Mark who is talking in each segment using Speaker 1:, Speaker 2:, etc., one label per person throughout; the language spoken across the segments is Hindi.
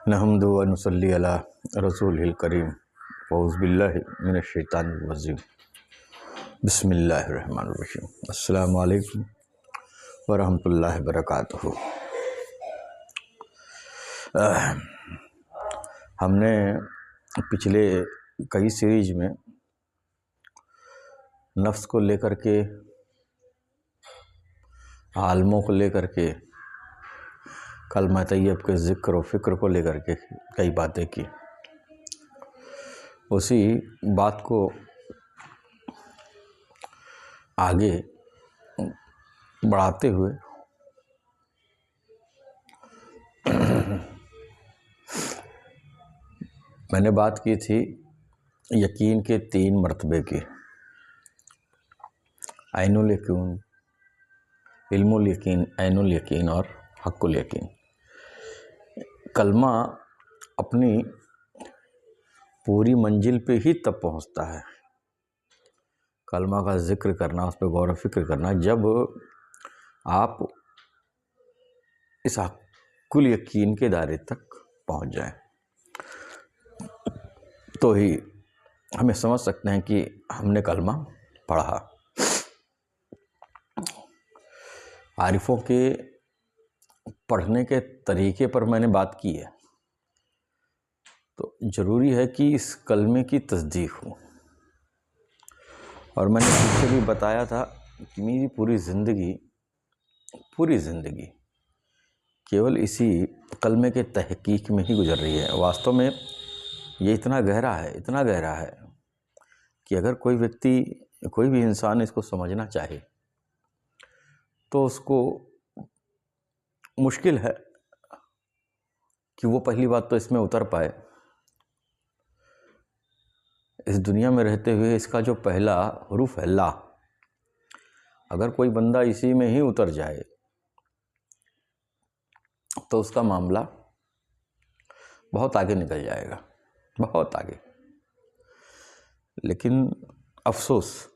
Speaker 1: नहम्दु व नुसल्ली अला रसूलिल करीम औज़ु बिल्लाहि मिनश शैतानिर रजीम बिस्मिल्लाहिर रहमानिर रहीम। अस्सलामु अलैकुम व रहमतुल्लाहि व बरकातुहू। हमने पिछले कई सीरीज में नफ्स को लेकर के, आलमों को लेकर के, कलमा तैयब के ज़िक्र और फ़िक्र को लेकर के कई बातें की। उसी बात को आगे बढ़ाते हुए मैंने बात की थी यकीन के 3 मर्तबे की, ऐनुल यकीन, इल्मुल यकीन, ऐनुल यकीन और हक़्क़ुल यकीन। कलमा अपनी पूरी मंजिल पे ही तब पहुंचता है, कलमा का जिक्र करना, उस पर गौर व फिक्र करना, जब आप इस हक़्क़ुल यकीन के दायरे तक पहुंच जाएं, तो ही हमें समझ सकते हैं कि हमने कलमा पढ़ा। आरिफों के पढ़ने के तरीके पर मैंने बात की है, तो ज़रूरी है कि इस कलमे की तस्दीक हो। और मैंने पीछे भी बताया था कि मेरी पूरी ज़िंदगी केवल इसी कलमे के तहकीक में ही गुजर रही है। वास्तव में ये इतना गहरा है कि अगर कोई व्यक्ति, कोई भी इंसान इसको समझना चाहे तो उसको मुश्किल है कि वो पहली बात तो इसमें उतर पाए। इस दुनिया में रहते हुए इसका जो पहला हुरूफ है ला, अगर कोई बंदा इसी में ही उतर जाए तो उसका मामला बहुत आगे निकल जाएगा, बहुत आगे। लेकिन अफसोस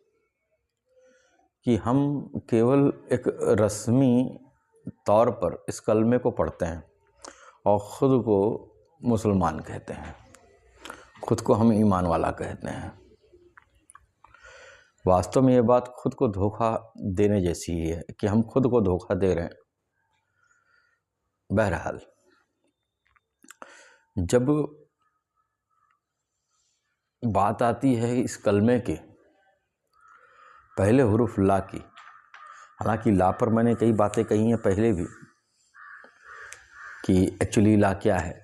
Speaker 1: कि हम केवल एक रस्मी तौर पर इस कलमे को पढ़ते हैं और ख़ुद को मुसलमान कहते हैं, खुद को हम ईमान वाला कहते हैं। वास्तव में ये बात खुद को धोखा देने जैसी ही है कि हम खुद को धोखा दे रहे हैं। बहरहाल, जब बात आती है इस कलमे के पहले हुरूफ ला की, हालांकि ला पर मैंने कई बातें कही हैं पहले भी कि एक्चुअली ला क्या है,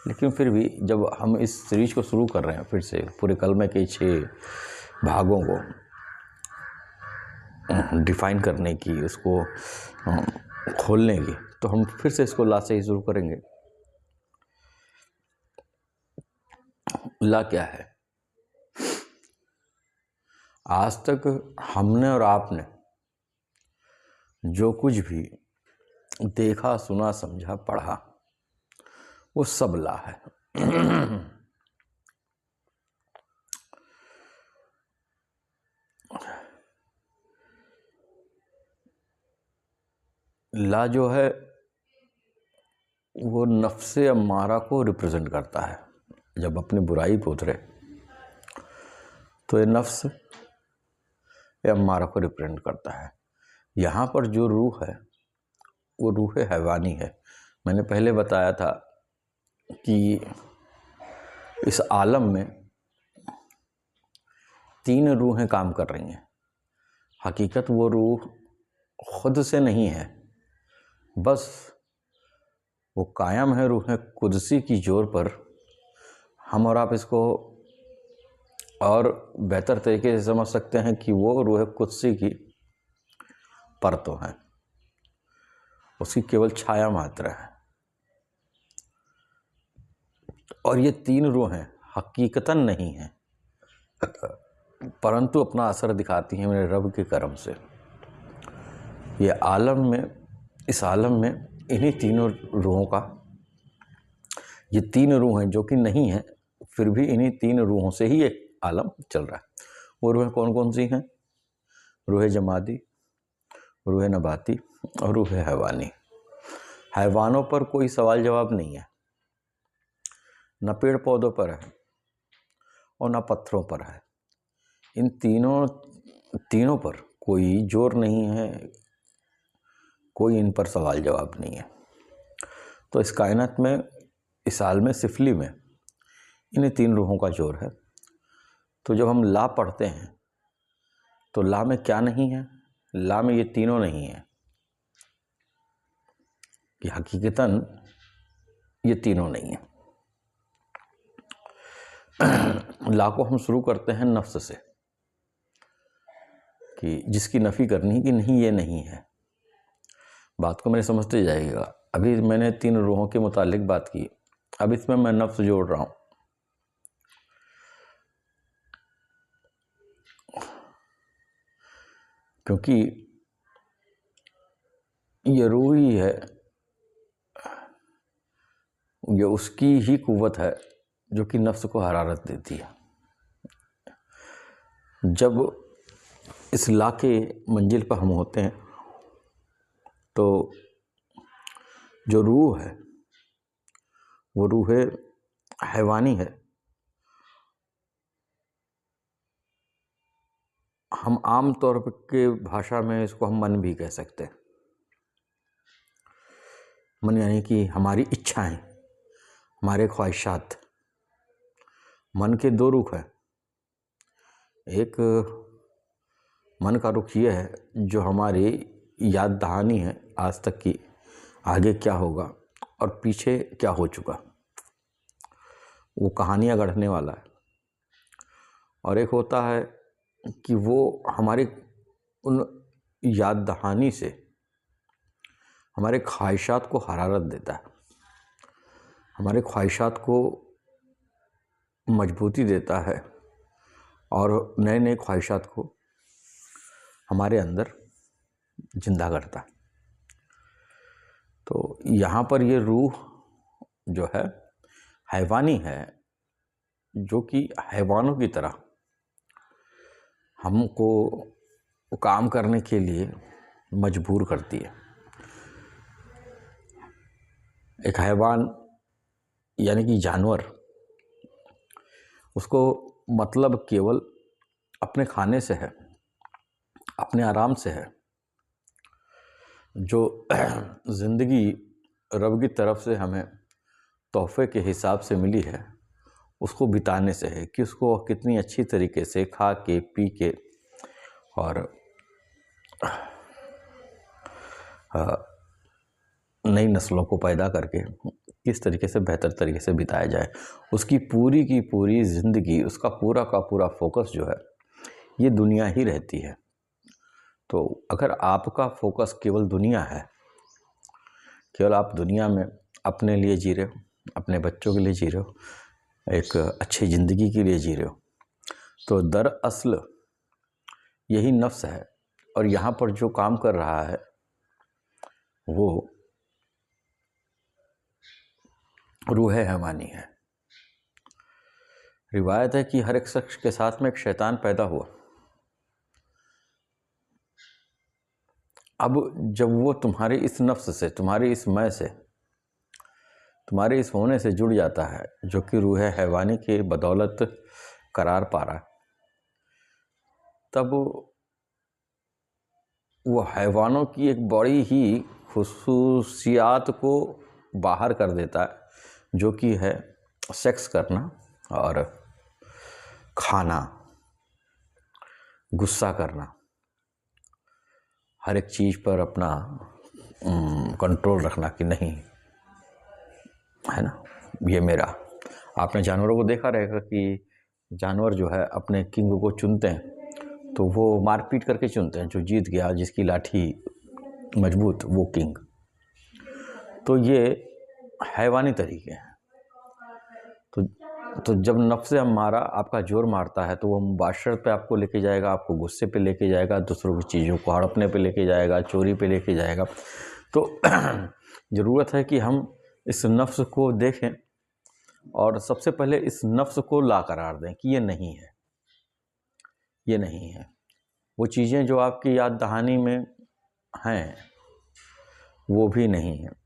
Speaker 1: लेकिन फिर भी जब हम इस सीरीज को शुरू कर रहे हैं, फिर से पूरे कलमे के 6 भागों को डिफ़ाइन करने की, उसको खोलने की, तो हम फिर से इसको ला से ही शुरू करेंगे। ला क्या है? आज तक हमने और आपने जो कुछ भी देखा, सुना, समझा, पढ़ा, वो सब ला है। ला जो है वो नफ्से अम्मारा को रिप्रेजेंट करता है। जब अपनी बुराई पे उतरे तो ये नफ्स या अम्मारा को रिप्रेजेंट करता है। यहाँ पर जो रूह है वो रूह हैवानी है। मैंने पहले बताया था कि इस आलम में 3 रूहें काम कर रही हैं। हकीकत वो रूह खुद से नहीं है, बस वो कायम है रूह कुदसी की जोर पर। हम और आप इसको और बेहतर तरीके से समझ सकते हैं कि वो रूह कुदसी की परतों हैं, उसकी केवल छाया मात्र है। और ये 3 रूहें हकीकतन नहीं हैं, परंतु अपना असर दिखाती हैं मेरे रब के करम से। ये आलम में, इस आलम में इन्हीं तीनों रूहों का, ये 3 रूह हैं जो कि नहीं हैं, फिर भी इन्हीं 3 रूहों से ही एक आलम चल रहा है। वो रूहें कौन कौन सी हैं? रूह जमादी, रूह नबाती और रूह हैवानी। हैवानों पर कोई सवाल जवाब नहीं है, न पेड़ पौधों पर है और न पत्थरों पर है। इन तीनों पर कोई जोर नहीं है, कोई इन पर सवाल जवाब नहीं है। तो इस कायनात में, इस आलम सिफली में इन्हीं तीन रूहों का जोर है। तो जब हम ला पढ़ते हैं तो ला में क्या नहीं है? ला में ये तीनों नहीं है कि हकीकतन ये तीनों नहीं है। ला को हम शुरू करते हैं नफ्स से कि जिसकी नफ़ी करनी है कि नहीं ये नहीं है। बात को मेरे समझते जाइएगा। अभी मैंने तीन रूहों के मुतालिक बात की, अब इसमें मैं नफ्स जोड़ रहा हूँ। क्योंकि ये रूह ही है, ये उसकी ही कुव्वत है जो कि नफ्स को हरारत देती है। जब इस ला के मंजिल पर हम होते हैं तो जो रूह है वो रूह हैवानी है। हम आम तौर पर के भाषा में इसको हम मन भी कह सकते हैं। मन यानी कि हमारी इच्छाएं, हमारे ख्वाहिशात। मन के दो रुख हैं। एक मन का रुख ये है जो हमारी याद दहानी है आज तक की, आगे क्या होगा और पीछे क्या हो चुका, वो कहानियाँ गढ़ने वाला है। और एक होता है कि वो हमारी उन याद दहानी से हमारे ख्वाहिशात को हरारत देता है, हमारे ख्वाहिशात को मजबूती देता है और नए नए ख्वाहिशात को हमारे अंदर जिंदा करता है। तो यहाँ पर ये रूह जो है हैवानी है, जो कि हैवानों की तरह हमको काम करने के लिए मजबूर करती है। एक हैवान यानी कि जानवर, उसको मतलब केवल अपने खाने से है, अपने आराम से है। जो ज़िंदगी रब की तरफ से हमें तोहफे के हिसाब से मिली है उसको बिताने से है कि उसको कितनी अच्छी तरीके से खा के पी के और नई नस्लों को पैदा करके किस तरीके से बेहतर तरीके से बिताया जाए। उसकी पूरी की पूरी ज़िंदगी, उसका पूरा का पूरा फोकस जो है ये दुनिया ही रहती है। तो अगर आपका फोकस केवल दुनिया है, केवल आप दुनिया में अपने लिए जी रहे हो, अपने बच्चों के लिए जी रहे हो, एक अच्छी ज़िंदगी के लिए जी रहे हो, तो दरअसल यही नफ्स है। और यहाँ पर जो काम कर रहा है वो रूह हैवानी है। रिवायत है कि हर एक शख्स के साथ में एक शैतान पैदा हुआ। अब जब वो तुम्हारे इस नफ्स से, तुम्हारे इस मैं से, तुम्हारे इस होने से जुड़ जाता है जो कि रूह हैवानी के बदौलत करार पा रहा है, तब वो हैवानों की एक बड़ी ही खुसूसियात को बाहर कर देता है, जो कि है सेक्स करना और खाना, गुस्सा करना, हर एक चीज़ पर अपना कंट्रोल रखना कि नहीं है ना, ये मेरा। आपने जानवरों को देखा रहेगा कि जानवर जो है अपने किंग को चुनते हैं तो वो मारपीट करके चुनते हैं, जो जीत गया, जिसकी लाठी मजबूत, वो किंग। तो ये हैवानी तरीके हैं। तो जब नफ्स अम्मारा आपका जोर मारता है तो वो मुबाशरत पे आपको लेके जाएगा, आपको गुस्से पे लेके जाएगा, दूसरों की चीज़ों को हड़पने पे लेके जाएगा, चोरी पे लेके जाएगा। तो ज़रूरत है कि हम इस नफ्स को देखें और सबसे पहले इस नफ्स को ला करार दें कि ये नहीं है, ये नहीं है। वो चीज़ें जो आपकी याद दहानी में हैं वो भी नहीं है।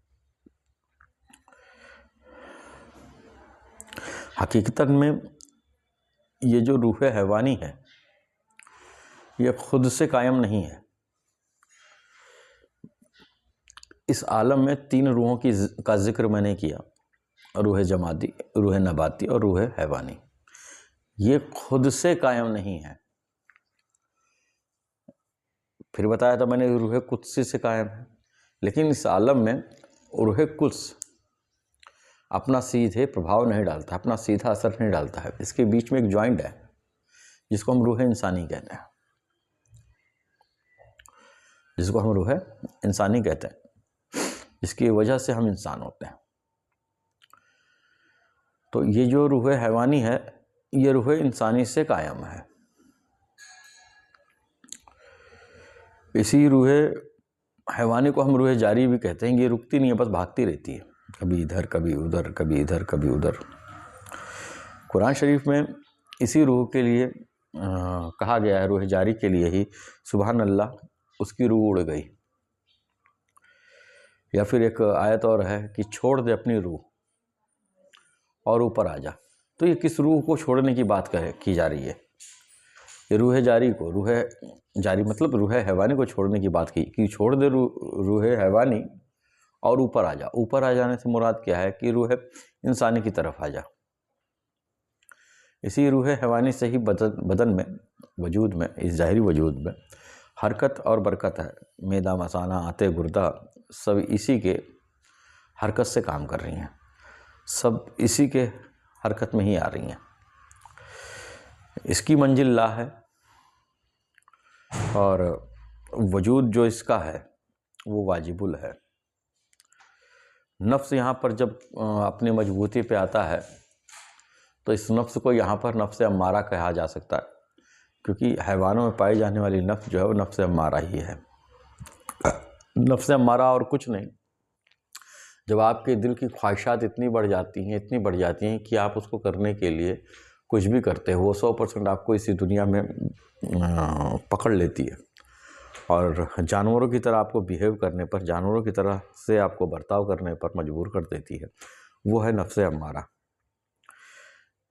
Speaker 1: हकीकतन में ये जो रूह हैवानी है ये खुद से कायम नहीं है। इस आलम में 3 रूहों का जिक्र मैंने किया, रूह जमादी, रूह नबाती और रूह हैवानी। ये खुद से कायम नहीं है। फिर बताया था मैंने रूह कुद्सी से कायम है, लेकिन इस आलम में रूह कुद्स अपना सीधे प्रभाव नहीं डालता, अपना सीधा असर नहीं डालता है। इसके बीच में एक जॉइंट है जिसको हम रूह इंसानी कहते हैं, जिसको हम रूह इंसानी कहते हैं, इसकी वजह से हम इंसान होते हैं। तो ये जो रूह हैवानी है ये रूह इंसानी से कायम है। इसी रूह हैवानी को हम रूह जारी भी कहते हैं। ये रुकती नहीं है, बस भागती रहती है, कभी इधर कभी उधर, कभी इधर कभी उधर। कुरान शरीफ में इसी रूह के लिए कहा गया है, रूह जारी के लिए ही, सुबहान अल्लाह, उसकी रूह उड़ गई। या फिर एक आयत और है कि छोड़ दे अपनी रूह और ऊपर आ जा। तो ये किस रूह को छोड़ने की बात की जा रही है? ये रूह जारी को, रूह जारी मतलब रूह हैवानी को छोड़ने की बात की कि छोड़ दे रूह हैवानी और ऊपर आ जा। ऊपर आ जाने से मुराद क्या है कि रूह इंसानी की तरफ आ जा। इसी रूह हैवानी से ही बदन में, वजूद में, इस ज़ाहिरी वजूद में हरकत और बरकत है। मैदा, मसाना, आते, गुर्दा सब इसी के हरकत से काम कर रही हैं, सब इसी के हरकत में ही आ रही हैं। इसकी मंजिल ला है और वजूद जो इसका है वो वाजिबुल है। नफ्स यहाँ पर जब अपनी मजबूती पे आता है तो इस नफ्स को यहाँ पर नफ्स अम्मारा कहा जा सकता है, क्योंकि हैवानों में पाई जाने वाली नफ्स जो है वो नफ्स अम्मारा ही है। नफ्स अम्मारा और कुछ नहीं। जब आपके दिल की ख्वाहिशात इतनी बढ़ जाती हैं कि आप उसको करने के लिए कुछ भी करते हो, 100% आपको इसी दुनिया में पकड़ लेती है और जानवरों की तरह आपको बिहेव करने पर, जानवरों की तरह से आपको बर्ताव करने पर मजबूर कर देती है, वो है नफ्स अम्मारा।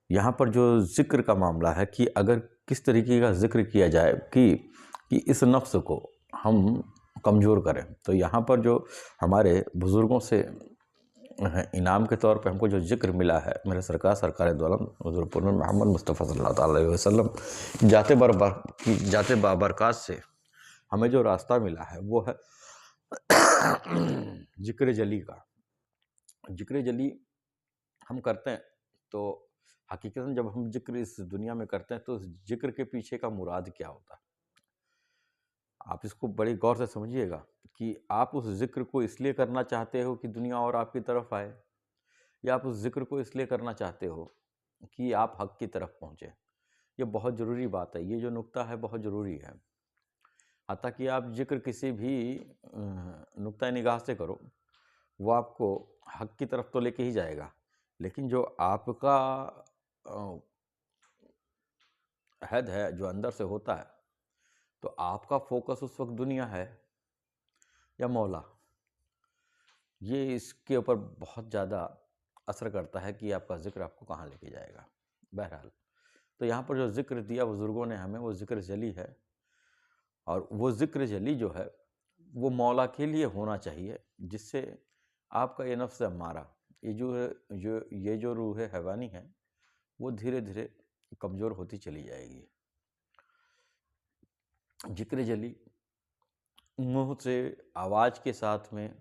Speaker 1: यहाँ पर जो जिक्र का मामला है कि अगर किस तरीके का जिक्र किया जाए कि इस नफ्स को हम कमज़ोर करें, तो यहाँ पर जो हमारे बुज़ुर्गों से इनाम के तौर पे हमको जो जिक्र मिला है, मेरे सरकार दो आलम हुज़ूर पुर मोहम्मद मुस्तफ़ा सल्लल्लाहु अलैहि वसल्लम जाते बाबरकत से हमें जो रास्ता मिला है वो है जिक्र जली का। जिक्र जली हम करते हैं तो हकीकतन जब हम जिक्र इस दुनिया में करते हैं तो जिक्र के पीछे का मुराद क्या होता है, आप इसको बड़ी गौर से समझिएगा कि आप उस जिक्र को इसलिए करना चाहते हो कि दुनिया और आपकी तरफ आए, या आप उस जिक्र को इसलिए करना चाहते हो कि आप हक की तरफ पहुँचे। ये बहुत ज़रूरी बात है, ये जो नुक्ता है बहुत ज़रूरी है। हाता कि आप जिक्र किसी भी नुक्ता निगाह से करो, वो आपको हक की तरफ तो लेके ही जाएगा, लेकिन जो आपका हद है, जो अंदर से होता है, तो आपका फोकस उस वक्त दुनिया है या मौला, ये इसके ऊपर बहुत ज़्यादा असर करता है कि आपका जिक्र आपको कहाँ लेके जाएगा। बहरहाल, तो यहाँ पर जो जिक्र दिया बुज़ुर्गों ने हमें, वो जिक्र जली है, और वो जिक्र जली जो है वो मौला के लिए होना चाहिए, जिससे आपका ये नफ्स अम्मारा, ये जो रूह हैवानी है, वो धीरे धीरे कमज़ोर होती चली जाएगी। जिक्र जली मुँह से आवाज़ के साथ में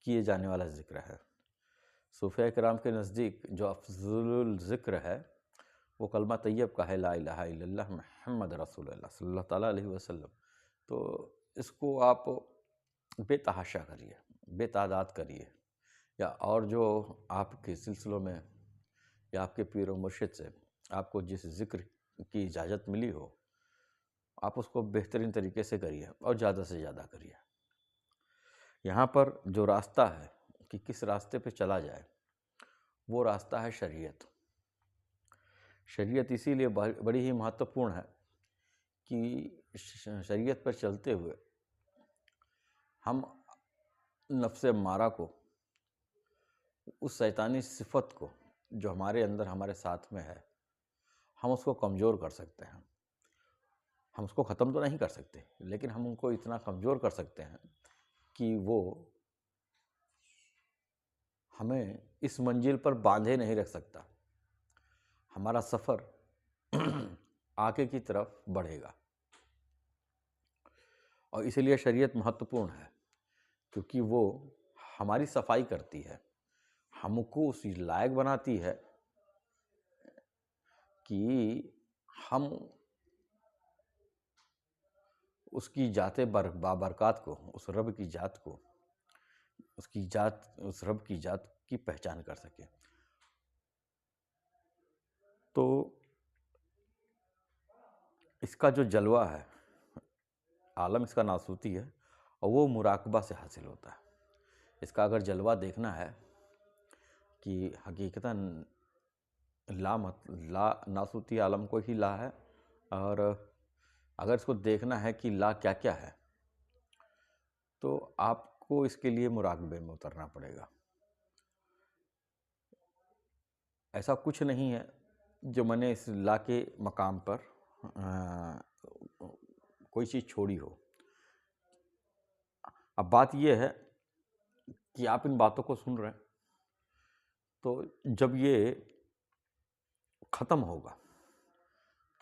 Speaker 1: किए जाने वाला ज़िक्र है। सूफ़िया किराम के नज़दीक जो अफ़ज़लुल ज़िक्र है वो कलमा तैयब का है, ला इलाहा इल्लल्लाह मुहम्मद रसूलुल्लाह सल्लल्लाहु ताला अलैहि वसल्लम। तो इसको आप बेतहाशा करिए, बेतादाद करिए, या और जो आपके सिलसिलों में या आपके पीर व मुर्शिद से आपको जिस ज़िक्र की इजाज़त मिली हो, आप उसको बेहतरीन तरीके से करिए और ज़्यादा से ज़्यादा करिए। यहाँ पर जो रास्ता है कि किस रास्ते पे चला जाए, वो रास्ता है शरीयत। शरीयत इसीलिए बड़ी ही महत्वपूर्ण है कि शरीयत पर चलते हुए हम नफ्स अम्मारा को, उस शैतानी सिफत को जो हमारे अंदर हमारे साथ में है, हम उसको कमज़ोर कर सकते हैं। हम उसको ख़त्म तो नहीं कर सकते, लेकिन हम उनको इतना कमज़ोर कर सकते हैं कि वो हमें इस मंजिल पर बांधे नहीं रख सकता। हमारा सफ़र आगे की तरफ बढ़ेगा। और इसलिए शरीयत महत्वपूर्ण है, क्योंकि वो हमारी सफाई करती है, हमको उस लायक बनाती है कि हम उसकी जाते बाबरकत को, उस रब की जात को, उसकी जात, उस रब की जात की पहचान कर सकें। तो इसका जो जलवा है, आलम इसका नासूती है, और वो मुराकबा से हासिल होता है। इसका अगर जलवा देखना है कि हकीकतन ला नासूती आलम को ही ला है, और अगर इसको देखना है कि ला क्या क्या है, तो आपको इसके लिए मुराकबे में उतरना पड़ेगा। ऐसा कुछ नहीं है जो मैंने इस ला के मकाम पर कोई चीज़ छोड़ी हो। अब बात यह है कि आप इन बातों को सुन रहे हैं, तो जब ये ख़त्म होगा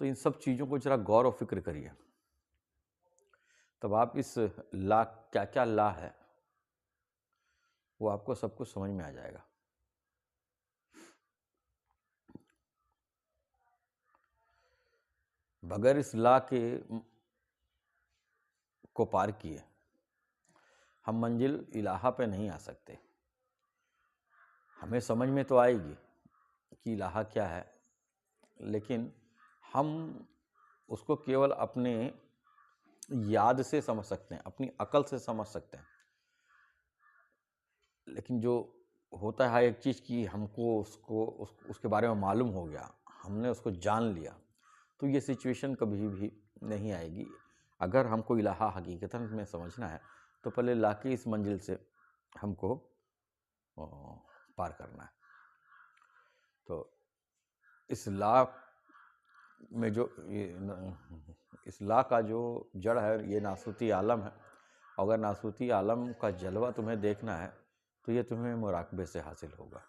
Speaker 1: तो इन सब चीज़ों को ज़रा गौर और फिक्र करिए। तब आप इस ला क्या क्या ला है वो आपको सब कुछ समझ में आ जाएगा। बगैर इस ला के को पार किए हम मंजिल इलाहा पे नहीं आ सकते। हमें समझ में तो आएगी कि इलाहा क्या है, लेकिन हम उसको केवल अपने याद से समझ सकते हैं, अपनी अकल से समझ सकते हैं। लेकिन जो होता है एक चीज़ कि हमको उसके बारे में मालूम हो गया, हमने उसको जान लिया, तो ये सिचुएशन कभी भी नहीं आएगी। अगर हमको इलाहा हकीकतन में समझना है तो पहले ला की इस मंजिल से हमको पार करना है। तो इस ला में जो इस ला का जो जड़ है ये नासूती आलम है। अगर नासूती आलम का जलवा तुम्हें देखना है तो ये तुम्हें मुराकबे से हासिल होगा।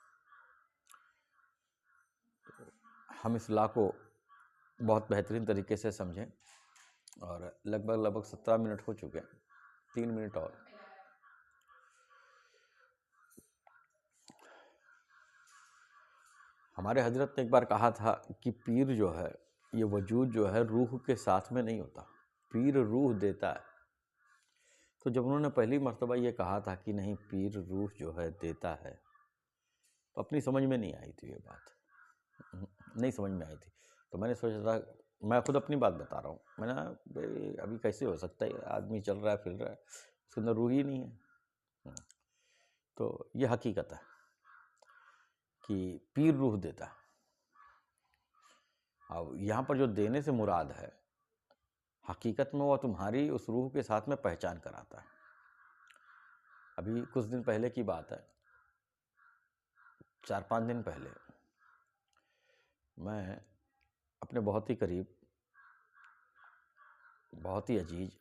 Speaker 1: हम इस ला को बहुत बेहतरीन तरीके से समझें, और लगभग 17 मिनट हो चुके हैं, 3 मिनट और। हमारे हजरत ने एक बार कहा था कि पीर जो है, ये वजूद जो है रूह के साथ में नहीं होता, पीर रूह देता है। तो जब उन्होंने पहली मर्तबा ये कहा था कि नहीं पीर रूह जो है देता है, तो अपनी समझ में नहीं आई थी ये बात, नहीं समझ में आई थी। तो मैंने सोचा था, मैं खुद अपनी बात बता रहा हूँ, मैंने भाई अभी कैसे हो सकता है, आदमी चल रहा है फिर रहा है, उसके अंदर रूह ही नहीं है। तो ये हकीकत है कि पीर रूह देता है। अब यहाँ पर जो देने से मुराद है, हकीकत में वो तुम्हारी उस रूह के साथ में पहचान कराता है। अभी कुछ दिन पहले की बात है, 4-5 दिन पहले मैं अपने बहुत ही करीब, बहुत ही अजीज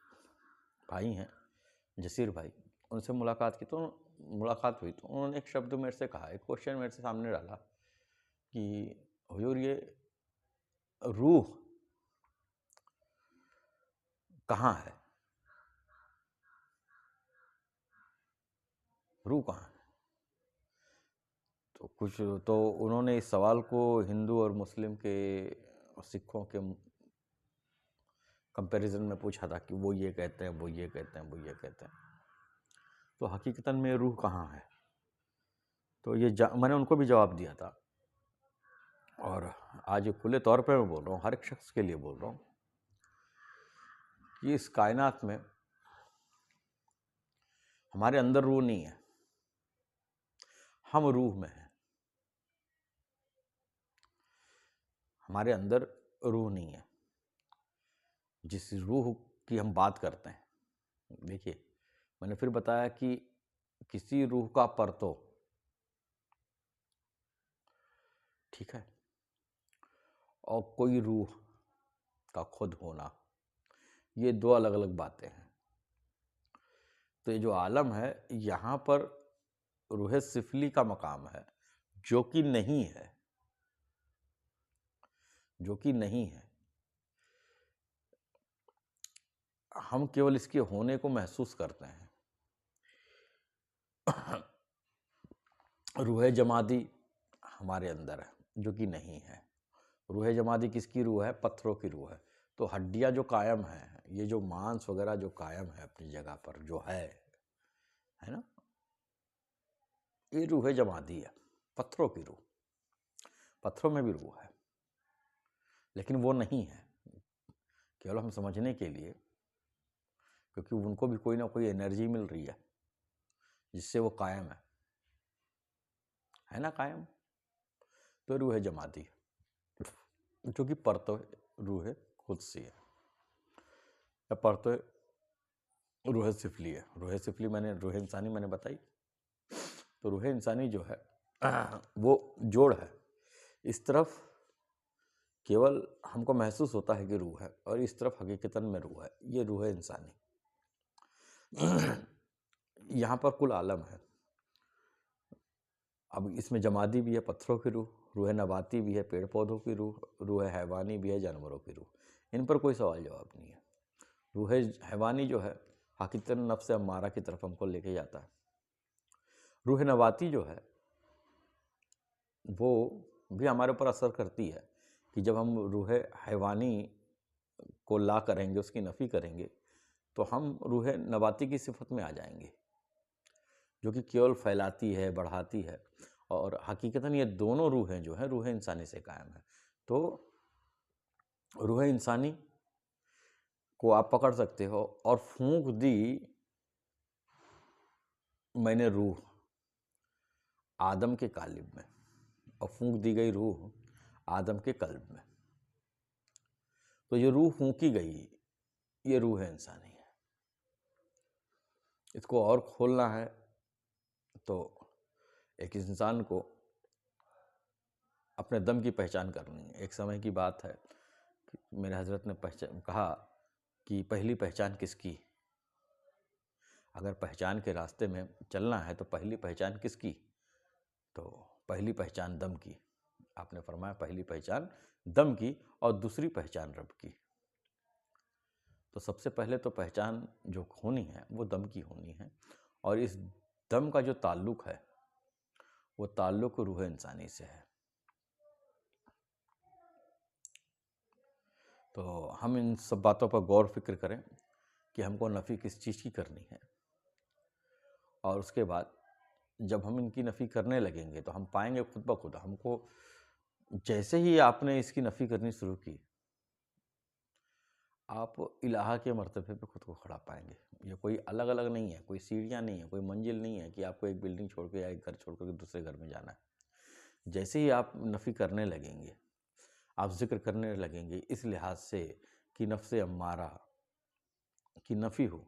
Speaker 1: भाई हैं जसीर भाई, उनसे मुलाकात की। तो मुलाकात हुई तो उन्होंने एक शब्द मेरे से कहा, एक क्वेश्चन मेरे से सामने डाला कि हुजूर ये रूह कहाँ है, रूह कहाँ है। तो कुछ तो उन्होंने इस सवाल को हिंदू और मुस्लिम के, सिखों के कंपैरिजन में पूछा था कि वो ये कहते हैं, वो ये कहते हैं, वो ये कहते हैं। तो हकीकतन में रूह कहाँ है, तो ये मैंने उनको भी जवाब दिया था, और आज खुले तौर पे मैं बोल रहा हूँ, हर एक शख्स के लिए बोल रहा हूँ कि इस कायनात में हमारे अंदर रूह नहीं है, हम रूह में हैं। हमारे अंदर रूह नहीं है। जिस रूह की हम बात करते हैं, देखिए मैंने फिर बताया कि किसी रूह का परतो ठीक है, और कोई रूह का खुद होना, ये दो अलग अलग बातें हैं। तो ये जो आलम है, यहाँ पर रूह सिफली का मकाम है, जो कि नहीं है, जो कि नहीं है। हम केवल इसके होने को महसूस करते हैं। रूह जमादी हमारे अंदर है, जो कि नहीं है। रूह जमादी किसकी रूह है? पत्थरों की रूह है। तो हड्डियां जो कायम है, ये जो मांस वगैरह जो कायम है अपनी जगह पर जो है ना, ये रूह जमादी है, पत्थरों की रूह। पत्थरों में भी रूह है, लेकिन वो नहीं है, केवल हम समझने के लिए, क्योंकि उनको भी कोई ना कोई एनर्जी मिल रही है जिससे वो कायम है ना, कायम। तो रूह जमादी, जो कि परतो रूह खुद सी है, या परतो रूह सिफली है। रूह सिफली मैंने, रूह इंसानी मैंने बताई। तो रूह इंसानी जो है वो जोड़ है। इस तरफ केवल हमको महसूस होता है कि रूह है, और इस तरफ हकीकतन में रूह है, ये रूह इंसानी। यहाँ पर कुल आलम है। अब इसमें जमादी भी है, पत्थरों की रूह, रूह नबाती भी है, पेड़ पौधों की रूह, रूह हैवानी भी है, जानवरों की रूह। इन पर कोई सवाल जवाब नहीं है। रूह हैवानी जो है हकीकतन नफ्स अम्मारा की तरफ हमको लेके जाता है। रूह नबाती जो है वो भी हमारे ऊपर असर करती है, कि जब हम रूह हैवानी को ला करेंगे, उसकी नफ़ी करेंगे, तो हम रूह नबाती की सिफत में आ जाएंगे, जो कि केवल फैलाती है, बढ़ाती है। और हकीकतन ये दोनों रूहें जो हैं रूह इंसानी से कायम है। तो रूह इंसानी को आप पकड़ सकते हो और फूंक दी मैंने रूह आदम के कालिब में, और फूंक दी गई रूह आदम के कल्ब में। तो ये रूह फूंकी गई, ये रूह इंसानी है। इसको और खोलना है तो एक इंसान को अपने दम की पहचान करनी है। एक समय की बात है कि मेरे हजरत ने कहा कि पहली पहचान किसकी? अगर पहचान के रास्ते में चलना है तो पहली पहचान किसकी? तो पहली पहचान दम की। आपने फरमाया पहली पहचान दम की और दूसरी पहचान रब की। तो सबसे पहले तो पहचान जो होनी है वो दम की होनी है, और इस दम का जो ताल्लुक़ है वो ताल्लुक़ रूह इंसानी से है। तो हम इन सब बातों पर गौर फिक्र करें कि हमको नफ़ी किस चीज़ की करनी है, और उसके बाद जब हम इनकी नफ़ी करने लगेंगे तो हम पाएंगे खुद ब खुद हमको, जैसे ही आपने इसकी नफ़ी करनी शुरू की, आप इलाहा के मर्तबे पे खुद को खड़ा पाएंगे। ये कोई अलग अलग नहीं है, कोई सीढ़ियाँ नहीं है, कोई मंजिल नहीं है कि आपको एक बिल्डिंग छोड़ के या एक घर छोड़ कर दूसरे घर में जाना है। जैसे ही आप नफ़ी करने लगेंगे, आप जिक्र करने लगेंगे इस लिहाज से कि नफ्स अम्मारा की नफ़ी हो,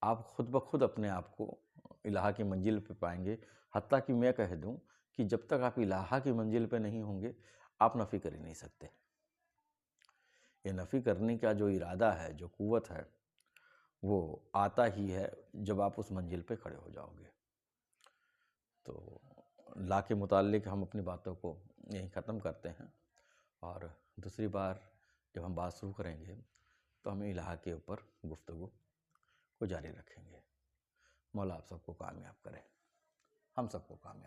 Speaker 1: आप खुद ब खुद अपने आप को इलाहा की मंजिल पे पाएंगे। हत्ता कि मैं कह दूं कि जब तक आप इलाहा की मंजिल पे नहीं होंगे, आप नफ़ी कर ही नहीं सकते। ये नफ़ी करने का जो इरादा है, जो कुव्वत है, वो आता ही है जब आप उस मंजिल पे खड़े हो जाओगे। तो ला के मुताल्लिक हम अपनी बातों को यहीं ख़त्म करते हैं, और दूसरी बार जब हम बात शुरू करेंगे तो हम इलाहा के ऊपर गुफ्तगू को जारी रखेंगे। मौला आप सबको कामयाब करें, हम सबको कामयाब